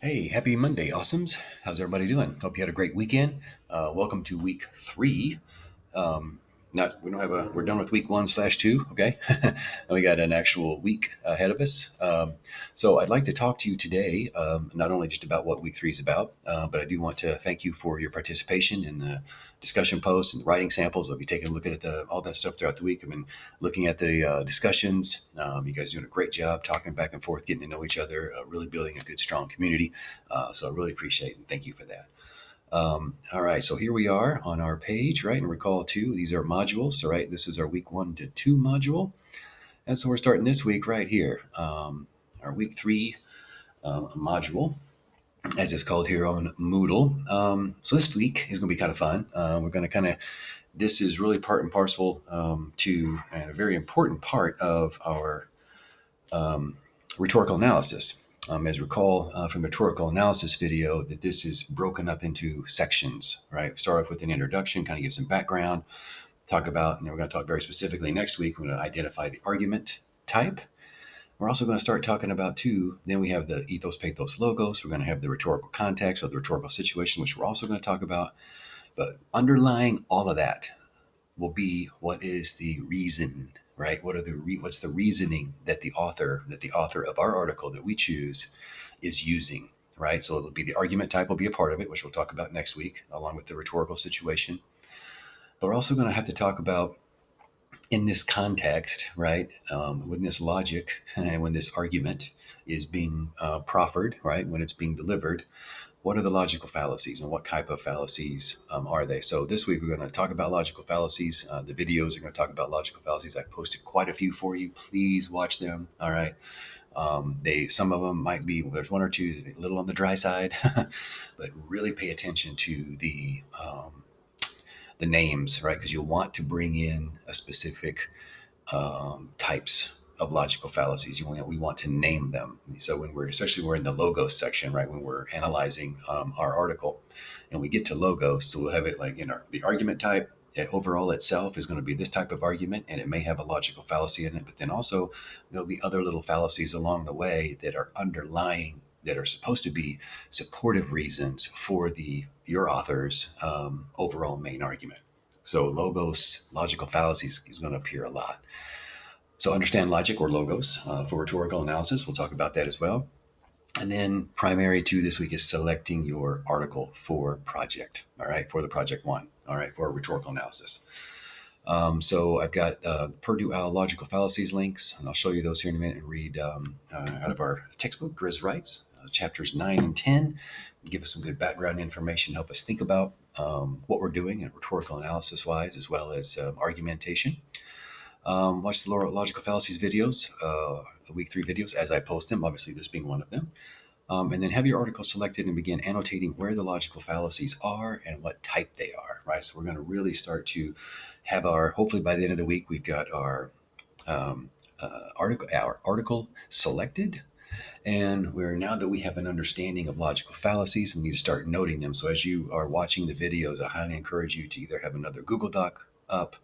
Hey, happy Monday, awesomes. How's everybody doing? Hope you had a great weekend. Welcome to week three. Not we don't have a we're done with week 1/2. Okay, and we got an actual week ahead of us. So I'd like to talk to you today, not only just about what week three is about, but I do want to thank you for your participation in the discussion posts and the writing samples. I'll be taking a look at all that stuff throughout the week. I've been looking at the discussions. You guys doing a great job talking back and forth, getting to know each other, really building a good, strong community. So I really appreciate it and thank you for that. All right, so here we are on our page, right? And recall too, these are modules. So, right, this is our week 1 to 2 module. And so we're starting this week right here, our week three module, as it's called here on Moodle. So this week is going to be kind of fun. We're going to this is really part and parcel to and a very important part of our rhetorical analysis. As recall from the rhetorical analysis video, that this is broken up into sections, right? Start off with an introduction, kind of give some background, talk about, and then we're going to talk very specifically next week. We're going to identify the argument type. We're also going to start talking about too, then we have the ethos, pathos, logos. We're going to have the rhetorical context or the rhetorical situation, which we're also going to talk about. But underlying all of that will be what is the reason, right? What's the reasoning that the author of our article that we choose is using, right? So it'll be the argument type will be a part of it, which we'll talk about next week, along with the rhetorical situation. But we're also going to have to talk about in this context, right? When this logic and when this argument is being proffered, right? When it's being delivered, what are the logical fallacies and what type of fallacies are they? So this week we're going to talk about logical fallacies. The videos are going to talk about logical fallacies. I posted quite a few for you. Please watch them. All right. Some of them might be, there's one or two a little on the dry side, but really pay attention to the names, right? Because you'll want to bring in a specific types of logical fallacies. We want to name them. So when especially we're in the logos section, right? When we're analyzing our article, and we get to logos, so we'll have it like in the argument type. Overall itself is going to be this type of argument, and it may have a logical fallacy in it. But then also there'll be other little fallacies along the way that are underlying, that are supposed to be supportive reasons for your author's overall main argument. So logos, logical fallacies is going to appear a lot. So understand logic or logos for rhetorical analysis. We'll talk about that as well. And then primary to this week is selecting your article for project. All right, for the project one. All right, for rhetorical analysis. So I've got Purdue Owl logical fallacies links, and I'll show you those here in a minute and read out of our textbook, Grizz Writes, chapters 9 and 10. Give us some good background information, help us think about what we're doing in rhetorical analysis wise, as well as argumentation. Watch the logical fallacies videos, the week 3 videos as I post them, obviously this being one of them. And then have your article selected and begin annotating where the logical fallacies are and what type they are, right? So we're going to really start to have hopefully by the end of the week, we've got our article selected. And now that we have an understanding of logical fallacies, we need to start noting them. So as you are watching the videos, I highly encourage you to either have another Google Doc up,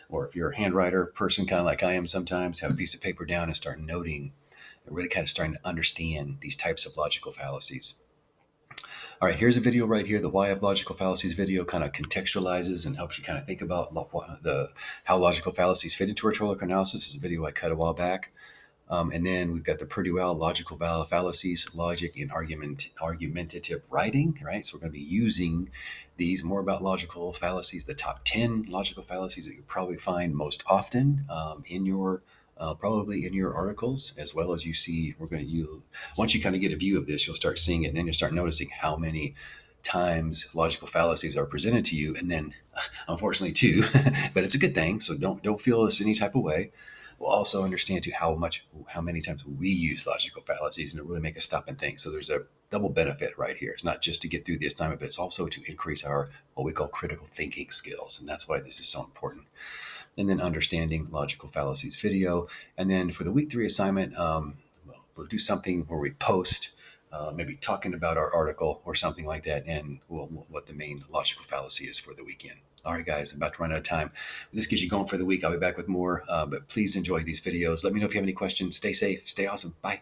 or if you're a handwriter person, kind of like I am sometimes, have a piece of paper down and start noting and really kind of starting to understand these types of logical fallacies. All right, here's a video right here. The Why of Logical Fallacies video kind of contextualizes and helps you kind of think about how logical fallacies fit into rhetorical analysis. This is a video I cut a while back. And then we've got the Purdue Owl logical fallacies, logic, and argumentative writing, right? So we're going to be using these more about logical fallacies, the top 10 logical fallacies that you probably find most often probably in your articles, as well as you see, once you kind of get a view of this, you'll start seeing it, and then you'll start noticing how many times logical fallacies are presented to you. And then unfortunately too, but it's a good thing. So don't feel this any type of way. We'll also understand too how many times we use logical fallacies, and it really make us stop and think. So there's a double benefit right here. It's not just to get through the assignment, but it's also to increase our what we call critical thinking skills, and that's why this is so important. And then understanding logical fallacies video, and then for the week 3 assignment, we'll do something where we post. Maybe talking about our article or something like that, and what the main logical fallacy is for the weekend. All right, guys, I'm about to run out of time. This gets you going for the week. I'll be back with more, but please enjoy these videos. Let me know if you have any questions. Stay safe. Stay awesome. Bye.